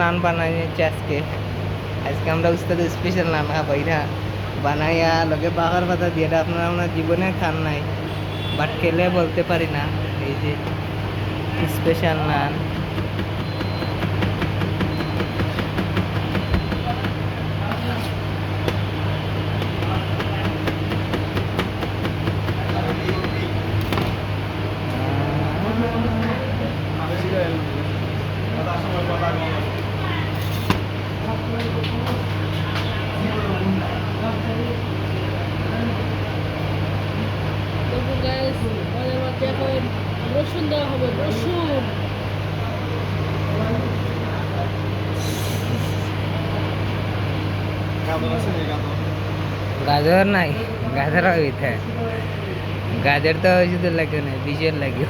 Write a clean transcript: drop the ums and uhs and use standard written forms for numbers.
নান বানাইছে আজকে। আজকে আমরা উস্তাদ স্পেশাল নান বাইরা বানাইয়া লগে বাগার পাতা দিয়ে, এটা আপনারা আপনার জীবনে খান নাই, বাট খেলে বলতে পারি না। এই যে স্পেশাল নান, দেখুন গাইস, আমাদের মধ্যে এখন রসুন দেওয়া হবে, রসুন। গাজর নাই, গাজর হইতে গাজর তো শুধু লাগে না, বিজের লাগে।